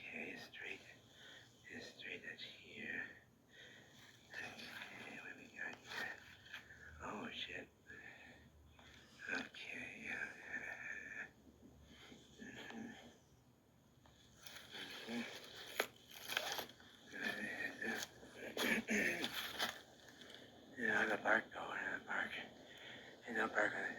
Okay, straight at here. Okay, what we got here? Oh shit. Okay, yeah, the bark going, the bark. And no bark on it.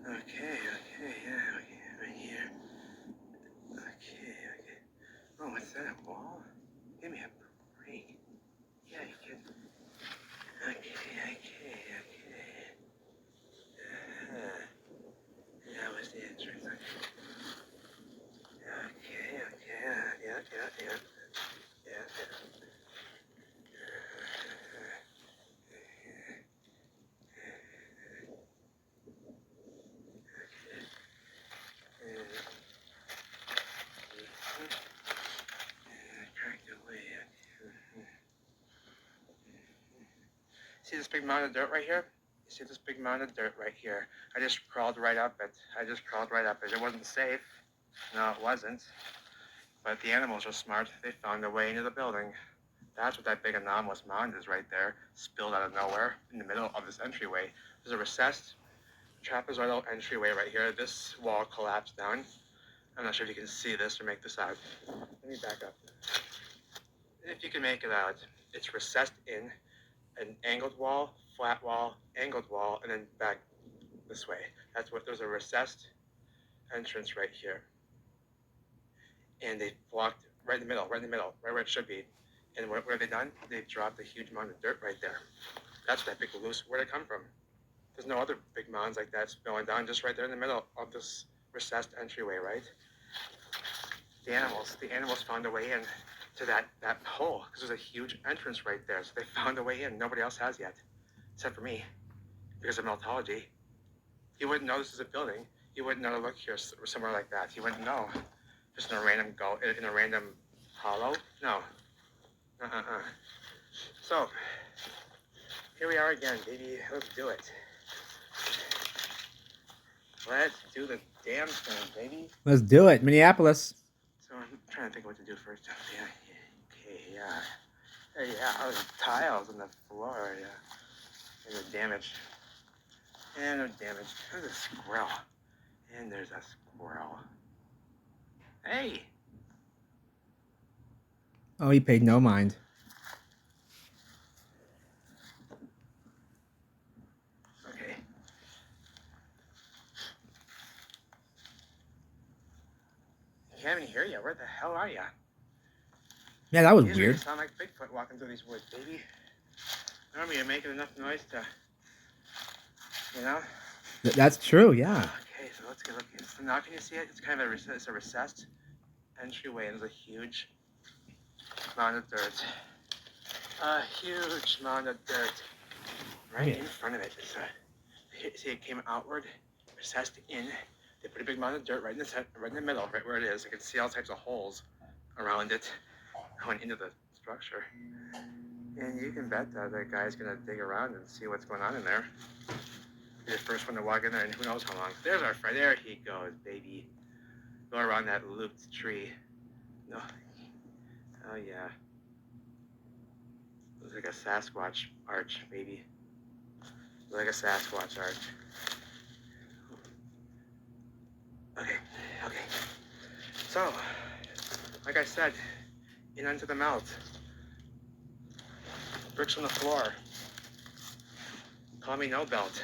Okay. Okay, yeah, okay, right here. Okay. Oh, what's that, a wall? Give me a break. Yeah, you can. Okay. That was the entrance. Okay, yeah. Cracked away. See this big mound of dirt right here? You see this big mound of dirt right here? I just crawled right up it. It wasn't safe. No, it wasn't. But the animals were smart. They found a way into the building. That's what that big anomalous mound is right there, spilled out of nowhere in the middle of this entryway. There's a recessed trapezoidal entryway right here. This wall collapsed down. I'm not sure if you can see this or make this out. Let me back up. If you can make it out, it's recessed in an angled wall, flat wall, angled wall, and then back this way. That's what, there's a recessed entrance right here. And they blocked right in the middle, right where it should be. And what have they done? They've dropped a huge amount of dirt right there. That's that big loose, where'd it come from? There's no other big mounds like that spilling down, just right there in the middle of this recessed entryway, right? The animals found a way in to that hole, because there's a huge entrance right there. So they found a way in, nobody else has yet, except for me, because of meltology. You wouldn't know this is a building. You wouldn't know to look here somewhere like that. You wouldn't know. Just in a random hollow? No. So, here we are again, baby. Let's do it. Let's do the damn thing, baby. Let's do it, Minneapolis. So I'm trying to think what to do first. Yeah. Oh, the tiles on the floor, yeah. And the damage. There's a squirrel. Hey! Oh, he paid no mind. Okay. I can't even hear you. Where the hell are you? Yeah, that was Usually weird. You sound like Bigfoot walking through these woods, baby. Normally you're making enough noise to, you know? That's true, yeah. Okay, so let's get looking. So now can you see it? It's kind of a recessed entryway, and there's a huge mound of dirt. A huge mound of dirt right in front of it. See, it came outward, recessed in. They put a big mound of dirt right in the middle, right where it is. You can see all types of holes around it going into the structure. And you can bet that the guy's gonna dig around and see what's going on in there. Be the first one to walk in there, and who knows how long. There's our friend. There he goes, baby. Go around that looped tree. No. Oh yeah. Looks like a Sasquatch arch, baby. Looks like a Sasquatch arch. Okay. So, like I said, in onto the melt. Bricks on the floor. Call me no belt.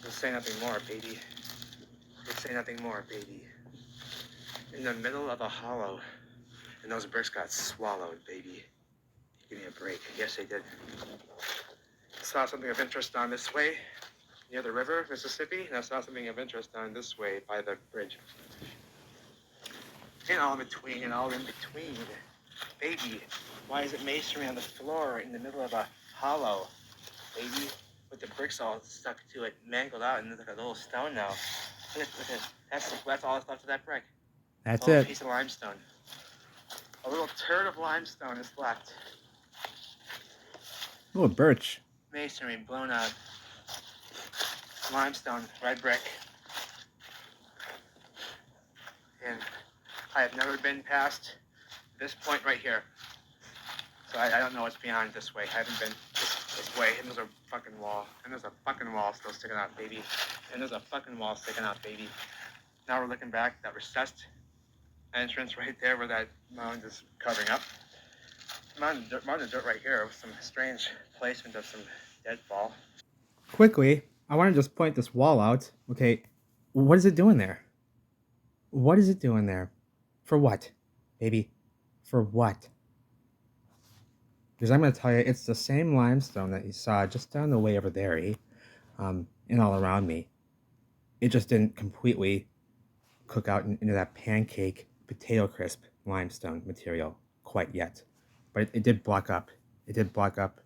Just say nothing more, baby. Just say nothing more, baby. In the middle of a hollow, and those bricks got swallowed, baby. Give me a break. Yes, they did. Saw something of interest on this way, near the river, Mississippi, and I saw something of interest on this way by the bridge. And all in between, Baby, why is it masonry on the floor in the middle of a hollow, baby? With the bricks all stuck to it, mangled out, and there's like a little stone now. Look at that's all that's left of that brick. That's a it. Piece of limestone. A little turd of limestone is left. Oh, a birch. Masonry blown out. Limestone, red brick. I have never been past this point right here. So I don't know what's beyond this way. I haven't been this way. And there's a fucking wall. And there's a fucking wall still sticking out, baby. And there's a fucking wall sticking out, baby. Now we're looking back, that recessed entrance right there where that mound is covering up. Mound of dirt right here with some strange placement of some deadfall. Quickly, I want to just point this wall out. Okay, what is it doing there? What is it doing there? For what, baby? For what? Because I'm going to tell you, it's the same limestone that you saw just down the way over there, and all around me. It just didn't completely cook out into that pancake potato crisp limestone material quite yet, but it did block up. It did block up,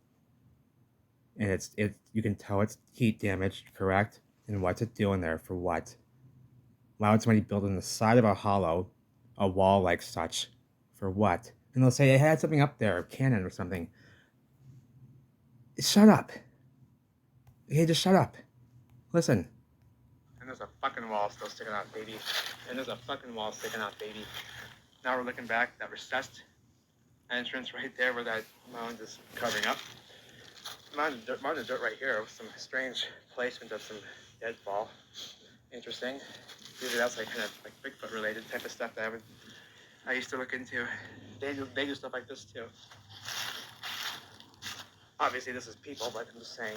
and you can tell it's heat damaged, correct? And what's it doing there? For what? Why would somebody build on the side of a hollow, a wall like such? For what? And they'll say it had something up there, a cannon or something. Shut up. Okay, just shut up. Listen. And there's a fucking wall still sticking out, baby. And there's a fucking wall sticking out, baby. Now we're looking back, that recessed entrance right there where that mound is covering up. Mound of dirt right here with some strange placement of some deadfall. Interesting. Usually that's like kind of like Bigfoot related type of stuff that I used to look into. They do stuff like this too. Obviously this is people, but I'm just saying.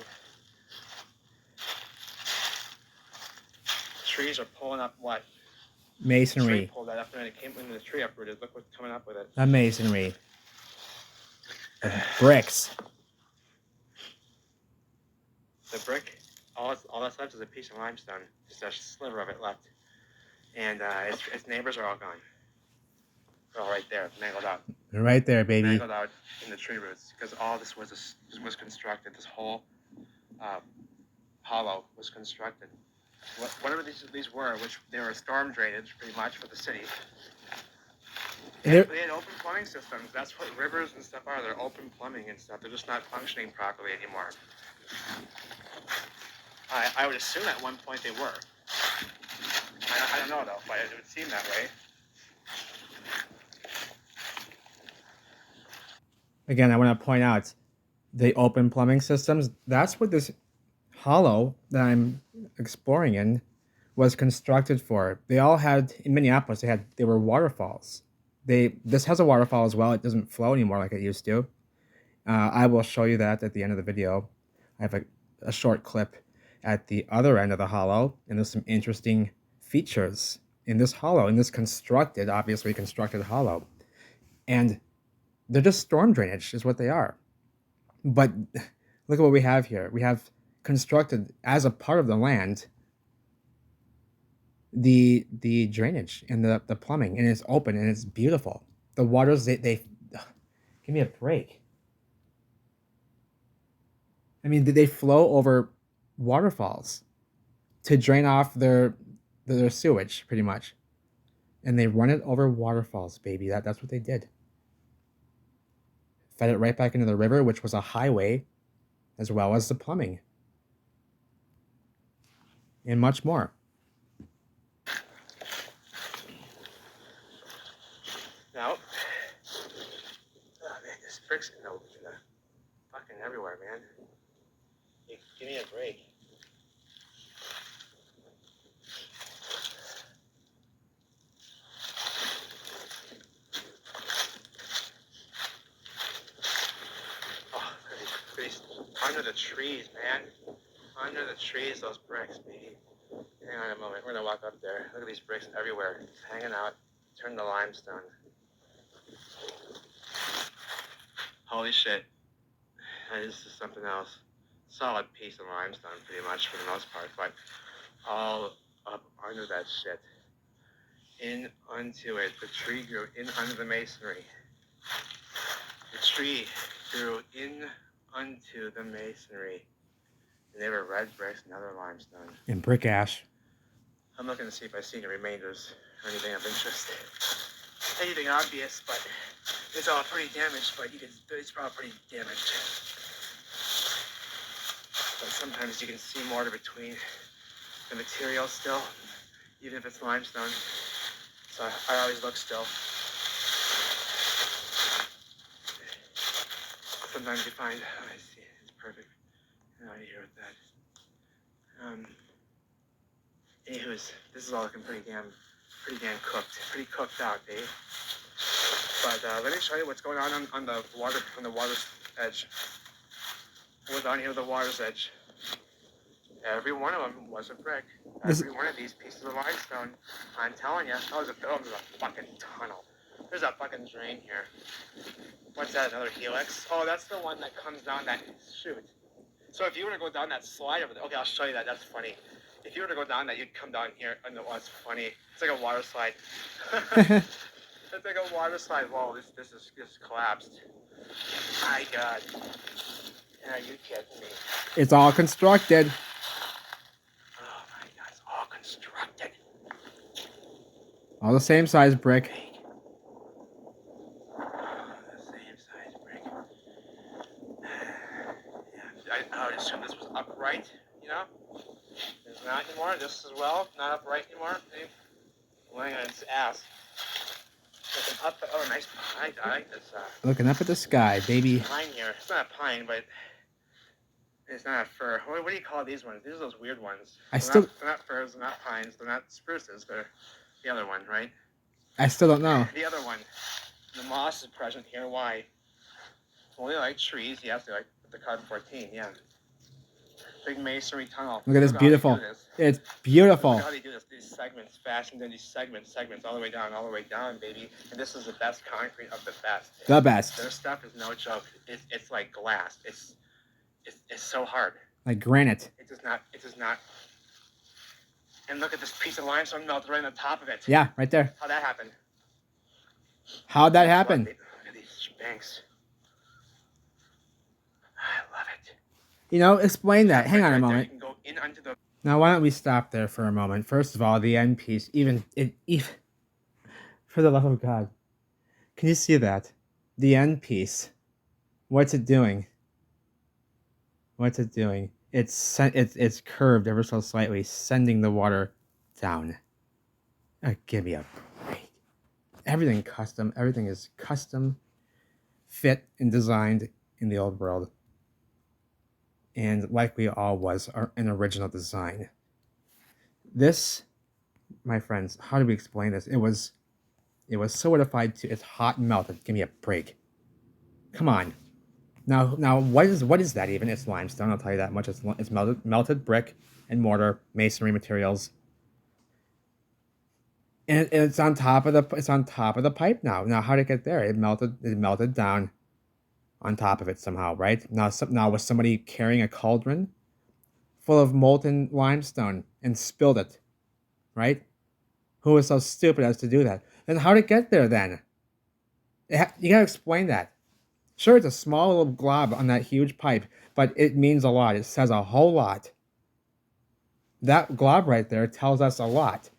Trees are pulling up what? Masonry. The tree pulled that up and it came when the tree uprooted. Look what's coming up with it. The masonry. The bricks. The brick, all that's left is a piece of limestone. Just a sliver of it left. And its neighbors are all gone. They're all right there, mangled out. They're right there, baby. Mangled out in the tree roots. Because all this was constructed. This whole hollow was constructed. Whatever these were, which they were storm drainage pretty much for the city. They had open plumbing systems. That's what rivers and stuff are. They're open plumbing and stuff. They're just not functioning properly anymore. I would assume at one point they were. I don't know though, but it would seem that way. Again, I want to point out the open plumbing systems. That's what this hollow that I'm exploring in was constructed for. They all had, in Minneapolis, they were waterfalls. This has a waterfall as well. It doesn't flow anymore like it used to. I will show you that at the end of the video. I have a short clip at the other end of the hollow, and there's some interesting features in this hollow, in this obviously constructed hollow. And they're just storm drainage is what they are. But look at what we have here. We have constructed as a part of the land the drainage and the plumbing, and it's open and it's beautiful. The waters, they give me a break. I mean, they flow over waterfalls to drain off their sewage, pretty much. And they run it over waterfalls, baby. That's what they did. Fed it right back into the river, which was a highway, as well as the plumbing. And much more. Now, oh man, this brick's fucking everywhere, man. Give me a break. Oh, under the trees, man. Under the trees, those bricks, baby. Hang on a moment. We're gonna walk up there. Look at these bricks everywhere. It's hanging out. Turn to limestone. Holy shit. This is something else. Solid piece of limestone, pretty much, for the most part, but all up under that shit. In unto it. The tree grew in under the masonry. The tree grew in unto the masonry. And they were red bricks and other limestone. And brick ash. I'm looking to see if I see any remainders or anything of interest. Anything obvious, but it's all pretty damaged, but it's all pretty damaged. But sometimes you can see mortar between the material still, even if it's limestone. So I always look still. Sometimes you find, oh, I see, it's perfect. I'm out of here with that. Anywho's, this is all looking pretty damn cooked. Pretty cooked out, eh? But let me show you what's going on the water's edge. What's on here, the water's edge. Every one of them was a brick. Every one of these pieces of limestone. I'm telling you, there's a fucking tunnel. There's a fucking drain here. What's that, another helix? Oh, that's the one that comes down that chute. So if you were to go down that slide over there, okay, I'll show you that. That's funny. If you were to go down that, you'd come down here. Oh, no, that's funny. It's like a water slide. It's like a water slide. Whoa, this is just collapsed. My God. Are you kidding me? It's all constructed. Oh my God, it's all constructed. All the same size brick. The same size brick. Yeah, I would assume this was upright, you know? It's not anymore. This as well, not upright anymore. Laying on its ass. Looking up, oh, nice pine. I like this. Looking up at the sky, baby. Pine here. It's not a pine, but it's not a fir. What do you call these ones? These are those weird ones. They're not firs. They're not pines. They're not spruces. They're the other one, right? I still don't know. The other one. The moss is present here. Why? It's only like trees. Yes, they like the carbon 14. Yeah. Big masonry tunnel. Look at this beautiful. It's beautiful. Look at how they do this. These segments, fastened in these segments, all the way down, baby. And this is the best concrete of the best. The best. Their stuff is no joke. It's like glass. It's so hard. Like granite. It does not. And look at this piece of limestone melted right on the top of it. Yeah, right there. How'd that happen? How'd that happen? Look at these banks. I love it. You know, explain that. Hang on a Right moment. there, you can go in under the... Now, why don't we stop there for a moment? First of all, the end piece, even for the love of God, can you see that? The end piece. What's it doing? What's it doing? It's curved ever so slightly, sending the water down. Give me a break. Everything custom. Everything is custom, fit, and designed in the old world. And like we all was, an original design. This, my friends, how do we explain this? It was solidified to, it's hot and melted. Give me a break. Come on. Now, what is that even? It's limestone. I'll tell you that much. It's melted brick and mortar, masonry materials, and it's on top of the pipe now. Now, how did it get there? It melted down on top of it somehow, right? Now was somebody carrying a cauldron full of molten limestone and spilled it, right? Who was so stupid as to do that? Then how did it get there then? You gotta explain that. Sure, it's a small little glob on that huge pipe, but it means a lot. It says a whole lot. That glob right there tells us a lot.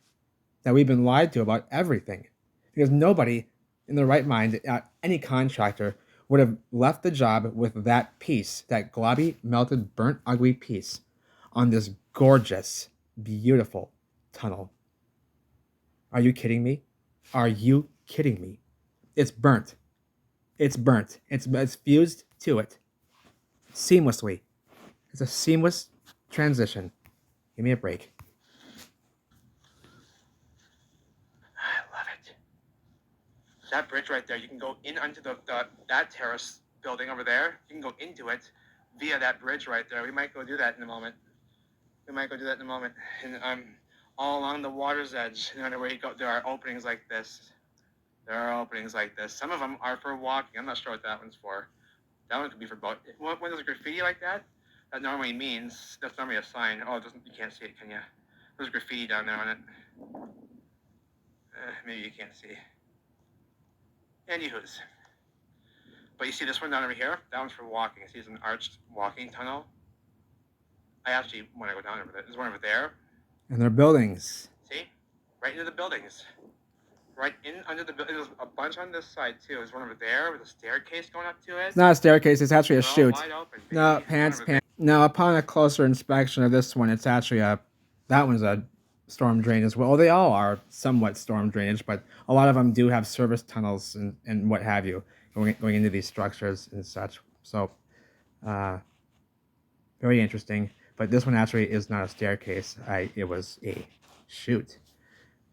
That we've been lied to about everything. Because nobody in their right mind, any contractor, would have left the job with that piece, that globby, melted, burnt, ugly piece on this gorgeous, beautiful tunnel. Are you kidding me? Are you kidding me? It's burnt. It's burnt. It's fused to it seamlessly. It's a seamless transition. Give me a break. I love it. That bridge right there, you can go in onto that terrace building over there. You can go into it via that bridge right there. We might go do that in a moment. And all along the water's edge, where you go, there are openings like this. Some of them are for walking. I'm not sure what that one's for. That one could be for boat. When there's graffiti like that, that normally means, that's normally a sign. Oh, you can't see it, can you? There's graffiti down there on it. Maybe you can't see. Anywho's. But you see this one down over here? That one's for walking. See, it's an arched walking tunnel. I actually want to go down over there. There's one over there. And they're buildings. See? Right into the buildings. Right in under the building. There's a bunch on this side, too. There's one over there with a staircase going up to it. It's not a staircase. It's actually a chute. Wide open, no, pants. Now, upon a closer inspection of this one, it's actually that one's a storm drain as well. They all are somewhat storm drainage, but a lot of them do have service tunnels and what have you going into these structures and such. So, very interesting. But this one actually is not a staircase. It was a chute,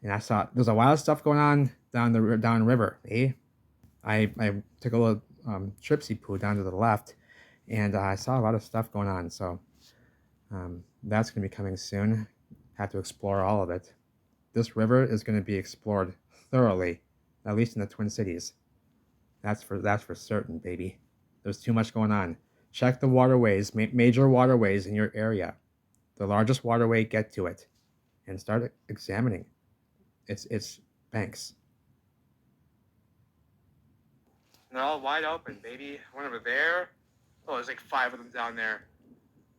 and I saw there's a lot of stuff going on down river. I took a little tripsy poo down to the left, and I saw a lot of stuff going on. So that's going to be coming soon. Have to explore all of it. This river is going to be explored thoroughly, at least in the Twin Cities. That's for certain, baby. There's too much going on. Check the waterways, major waterways in your area. The largest waterway, get to it, and start examining its banks. And they're all wide open, baby. One over there. Oh, there's like 5 of them down there.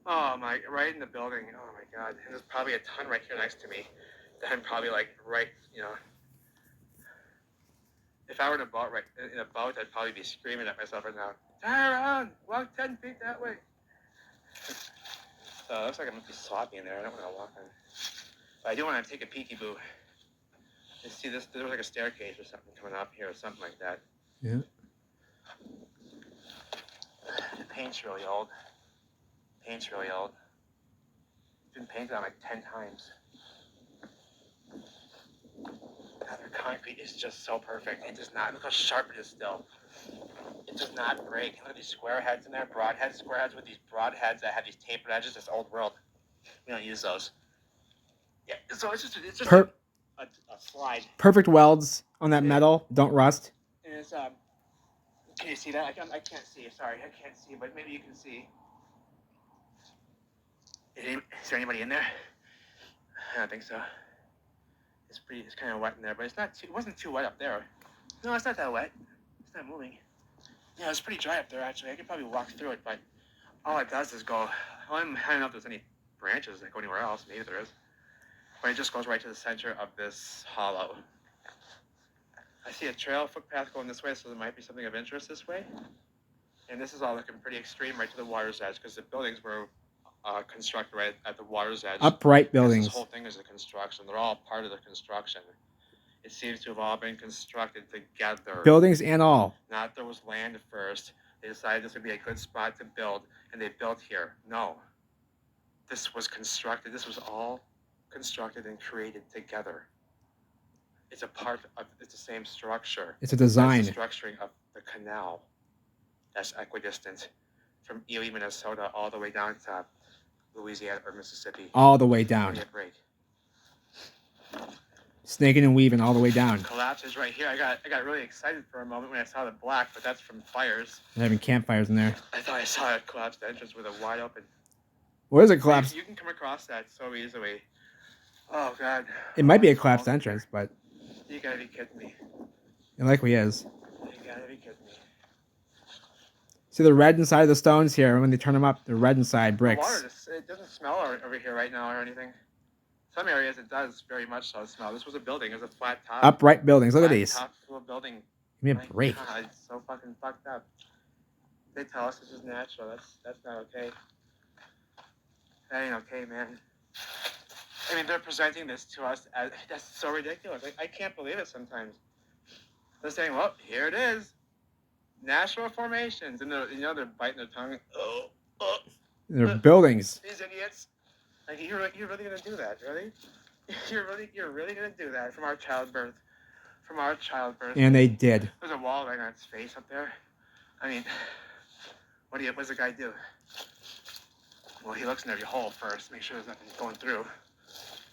Oh my, right in the building. Oh my God. And there's probably a ton right here next to me. That I'm probably like right, you know. If I were in a boat, I'd probably be screaming at myself right now. Turn around, walk 10 feet that way. So it looks like I'm gonna be sloppy in there. I don't want to walk in. But I do want to take a peeky boo. You see this? There was like a staircase or something coming up here or something like that. Yeah. The paint's really old. Paint's really old. It's been painted on like 10 times. God, their concrete is just so perfect. It does not, look how sharp it is still. It does not break. Look at these square heads in there, broad heads, square heads with these broad heads that have these tapered edges. It's old world. We don't use those. Yeah, so it's just a slide. Perfect welds on that metal. Don't rust. And it's, can you see that? I can't see. Sorry, I can't see, but maybe you can see. Is there anybody in there? I don't think so. It's kind of wet in there, but it wasn't too wet up there. No, it's not that wet. It's not moving. Yeah, it's pretty dry up there, actually. I could probably walk through it, but all it does is go, I don't know if there's any branches that go anywhere else. Maybe there is. But it just goes right to the center of this hollow. I see a trail footpath going this way, so there might be something of interest this way. And this is all looking pretty extreme right to the water's edge, because the buildings were constructed right at the water's edge. Upright buildings. This whole thing is a construction. They're all part of the construction. It seems to have all been constructed together. Buildings and all. Not there was land first. They decided this would be a good spot to build, and they built here. No. This was constructed. This was all constructed and created together. It's it's the same structure. It's a design. That's the structuring of the canal. That's equidistant from Erie, Minnesota, all the way down to Louisiana or Mississippi. All the way down. Snaking and weaving all the way down. Collapses right here. I got really excited for a moment when I saw the black, but that's from fires. They're having campfires in there. I thought I saw a collapsed entrance with a wide open. What is a collapse? You can come across that so easily. Oh God. It might be a collapsed entrance, but you gotta be kidding me. It likely is. You gotta be kidding me. See the red inside of the stones here. When they turn them up, the red inside bricks. The water, it doesn't smell over here right now or anything. Some areas it does very much so smell. This was a building. It was a flat top. Upright buildings. Look at these. Top full building. Give me a break. God, it's so fucking fucked up. They tell us this is natural. That's not okay. That ain't okay, man. I mean, they're presenting this to us as that's so ridiculous. I can't believe it sometimes. They're saying, "Well, here it is, natural formations," and they're biting their tongue. They're buildings. These idiots. Like you're really gonna do that, really? You're really gonna do that from our childbirth. And they did. There's a wall right on its face up there. I mean, what's the guy do? Well, he looks in every hole first, make sure there's nothing going through.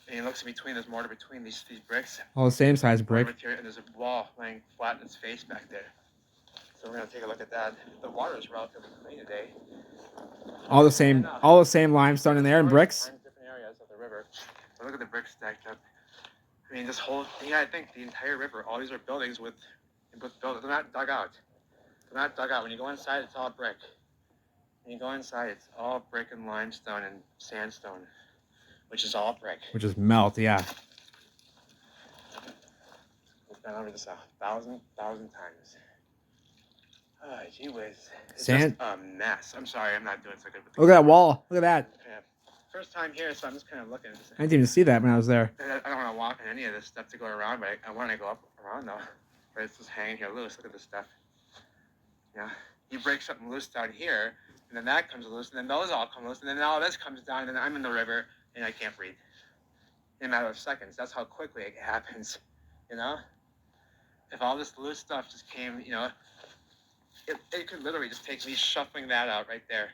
And he looks in between. There's mortar between these bricks. All the same size brick. And there's a wall laying flat in its face back there. So we're gonna take a look at that. The water is relatively clean today. All the same limestone in there and bricks. Different areas of the river. But look at the bricks stacked up. I mean, I think the entire river, all these are buildings they're not dug out. They're not dug out. When you go inside, it's all brick. When you go inside, it's all brick and limestone and sandstone, which is all brick. Which is melt, yeah. We've been over this 1,000 times. Oh, gee whiz. It's Sand. just a mess. I'm sorry, I'm not doing so good with Look at that wall. Look at that. Yeah. First time here, so I'm just kind of looking. I didn't even see that when I was there. I don't want to walk in any of this stuff to go around, but I want to go up around though. But it's just hanging here loose. Look at this stuff. Yeah, you break something loose down here, and then that comes loose, and then those all come loose, and then all this comes down, and then I'm in the river, and I can't breathe. In a matter of seconds. That's how quickly it happens. You know, if all this loose stuff just came, you know, it could literally just take me shuffling that out right there,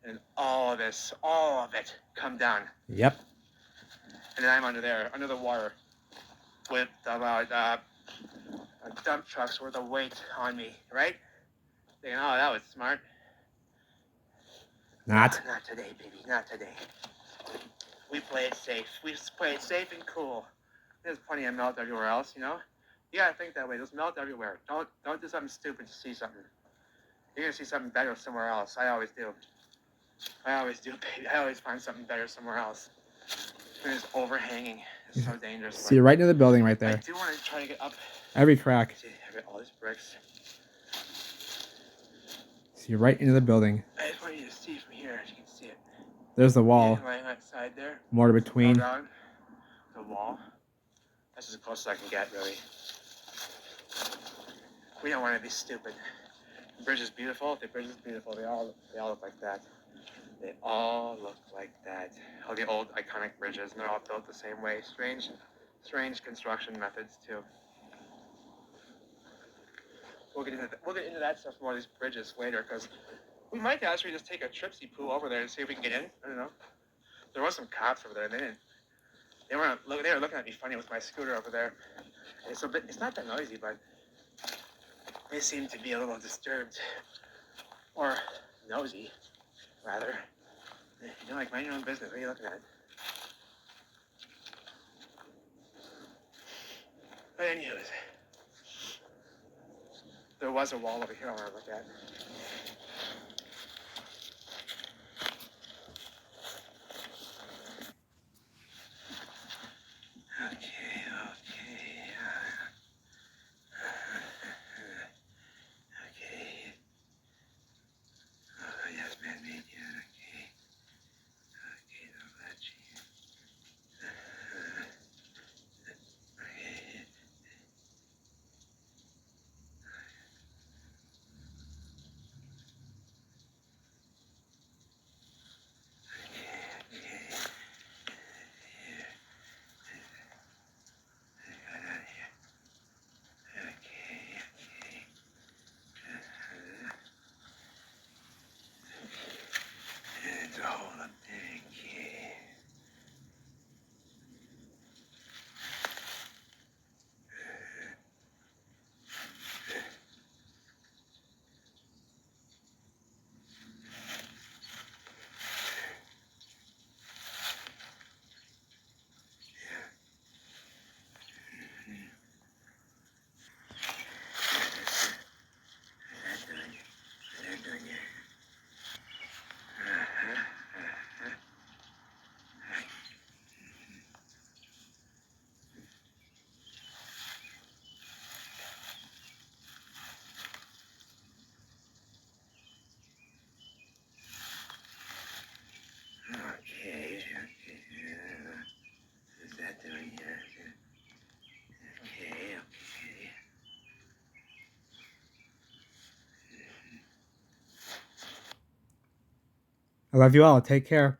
and all of it, come down. Yep. And then I'm under there, under the water, with about dump trucks worth of weight on me, right? Thinking, oh, that was smart. Not. Not today, baby. Not today. We play it safe. We play it safe and cool. There's plenty of melt everywhere else, you know. You gotta think that way. There's melt everywhere. Don't do something stupid to see something. You're gonna see something better somewhere else. I always do. I always do, baby. I always find something better somewhere else. It's overhanging. It's so dangerous. See, right into the building right I there. do want to try to get up. Every crack. See, I got all these bricks. See, right into the building. I just want you to see from here, if you can see it. There's the wall. Right on that side there. Mortar between. Down. The wall. That's as close as I can get, really. We don't want to be stupid. The bridge is beautiful. The bridge is beautiful. They all look like that. They all look like that. All the old iconic bridges, and they're all built the same way. Strange construction methods too. We'll get into that stuff more of these bridges later, because we might actually just take a tripsy poo over there and see if we can get in. I don't know. There was some cops over there. They were looking at me funny with my scooter over there. It's not that noisy, but they seem to be a little disturbed, or nosy, rather. You know, like, mind your own business. What are you looking at? But anyways, there was a wall over here I want to look at. Okay. Oh, yes, man-made, yeah, okay. Okay, don't let you. Okay. It's a hole up there, okay. Okay. What's that doing here? Okay. I love you all. Take care.